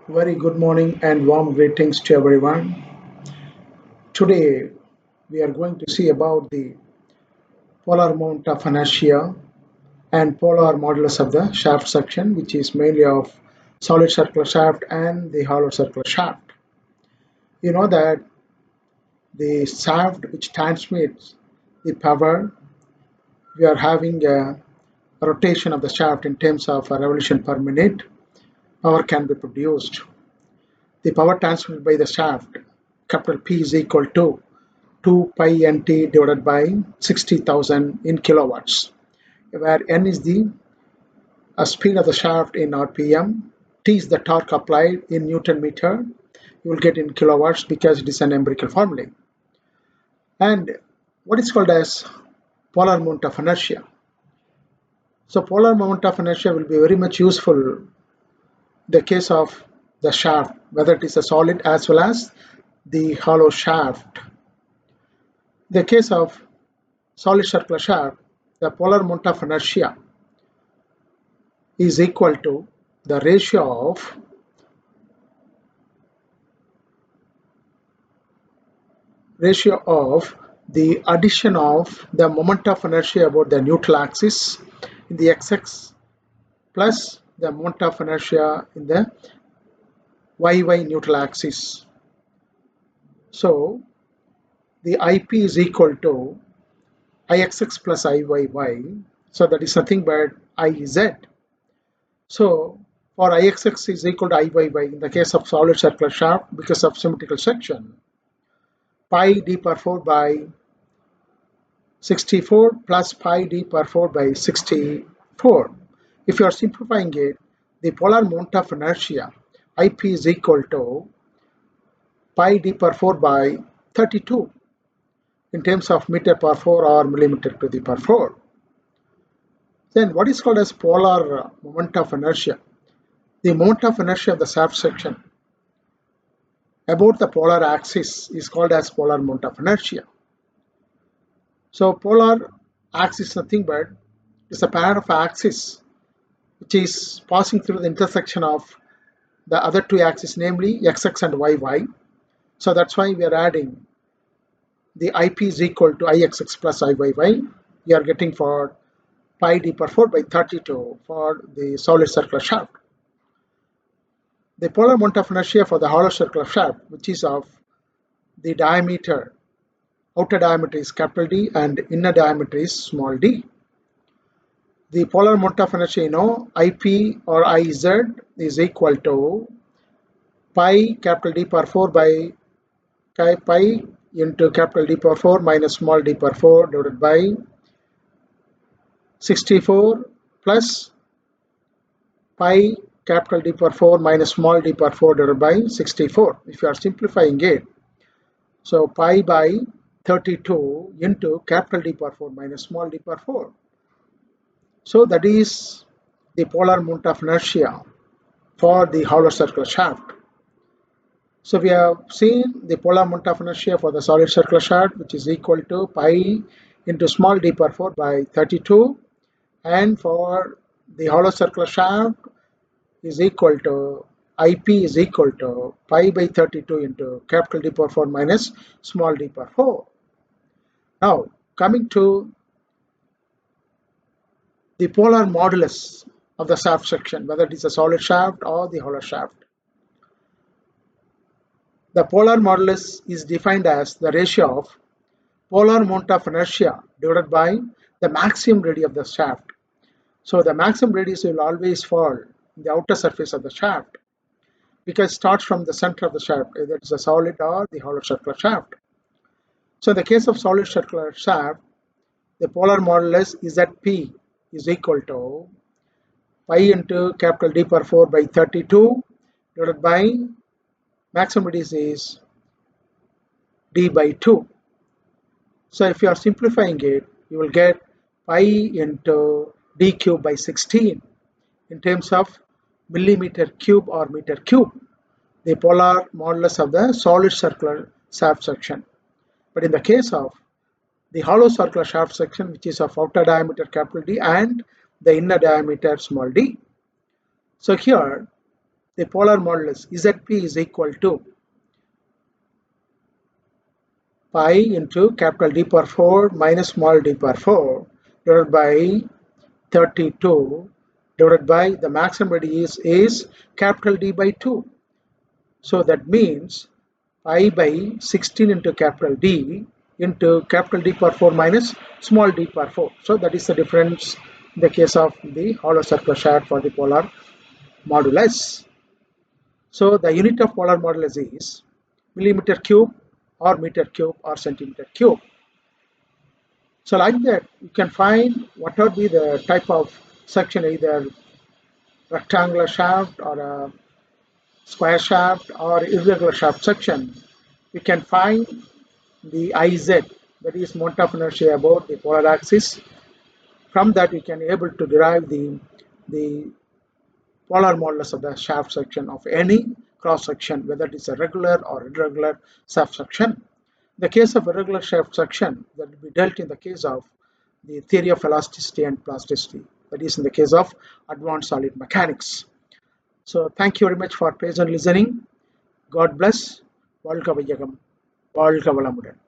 Very good morning and warm greetings to everyone. Today we are going to see about the polar mount of inertia and polar modulus of the shaft section, which is mainly of solid circular shaft and the hollow circular shaft. You know that the shaft which transmits the power, we are having a rotation of the shaft in terms of a revolution per minute. Power can be produced. The power transmitted by the shaft, capital P is equal to 2 pi nt divided by 60,000 in kilowatts, where n is the speed of the shaft in rpm, t is the torque applied in newton meter. You will get in kilowatts because it is an empirical formula. And what is called as polar moment of inertia. So polar moment of inertia will be very much useful in the case of the shaft, whether it is a solid as well as the hollow shaft. In the case of solid circular shaft, the polar moment of inertia is equal to the ratio of the addition of the moment of inertia about the neutral axis in the x-axis plus the moment of inertia in the y-y neutral axis. So the IP is equal to Ixx plus Iyy. So that is nothing but Iz. So for Ixx is equal to Iyy in the case of solid circular shaft because of symmetrical section, pi d per 4 by 64 plus pi d per 4 by 64. If you are simplifying it, the polar moment of inertia IP is equal to pi d per 4 by 32 in terms of meter per 4 or millimeter to the per 4. Then what is called as polar moment of inertia? The moment of inertia of the shaft section about the polar axis is called as polar moment of inertia. So polar axis is nothing but is a pair of axes which is passing through the intersection of the other two axes, namely xx and yy. So that's why we are adding the IP is equal to Ixx plus Iyy. We are getting for pi d per 4 by 32 for the solid circular shaft. The polar moment of inertia for the hollow circular shaft, which is of the diameter, outer diameter is capital D and inner diameter is small d. The polar moment of inertia, IP or Iz is equal to pi capital D per 4 by pi into capital D per 4 minus small d per 4 divided by 64 plus pi capital D per 4 minus small d per 4 divided by 64. If you are simplifying it, so pi by 32 into capital D per 4 minus small d per 4. So that is the polar moment of inertia for the hollow circular shaft. So we have seen the polar moment of inertia for the solid circular shaft, which is equal to pi into small d per 4 by 32, and for the hollow circular shaft is equal to IP is equal to pi by 32 into capital D per 4 minus small d per 4. Now coming to the polar modulus of the shaft section, whether it is a solid shaft or the hollow shaft. The polar modulus is defined as the ratio of polar moment of inertia divided by the maximum radius of the shaft. So the maximum radius will always fall in the outer surface of the shaft because it starts from the center of the shaft, either it's a solid or the hollow circular shaft. So in the case of solid circular shaft, the polar modulus Zp is equal to pi into capital D per 4 by 32 divided by maximum radius is d by 2. So if you are simplifying it, you will get pi into d cube by 16 in terms of millimeter cube or meter cube, the polar modulus of the solid circular shaft section. But in the case of the hollow circular shaft section, which is of outer diameter capital D and the inner diameter small d. So here the polar modulus ZP is equal to pi into capital D power 4 minus small d power 4 divided by 32 divided by the maximum radius is capital D by 2. So that means pi by 16 into capital D into capital D power 4 minus small d power 4. So that is the difference in the case of the hollow circular shaft for the polar modulus. So the unit of polar modulus is millimeter cube or meter cube or centimeter cube. So like that, you can find what would be the type of section, either rectangular shaft or a square shaft or irregular shaft section. We can find the IZ, that is moment of inertia about the polar axis. From that, we can able to derive the polar modulus of the shaft section of any cross section, whether it is a regular or irregular shaft section. In the case of irregular shaft section, that will be dealt in the case of the theory of elasticity and plasticity, that is in the case of advanced solid mechanics. So thank you very much for patient listening. God bless. வாழ்க வையகம், வாழ்க வளமுடன்.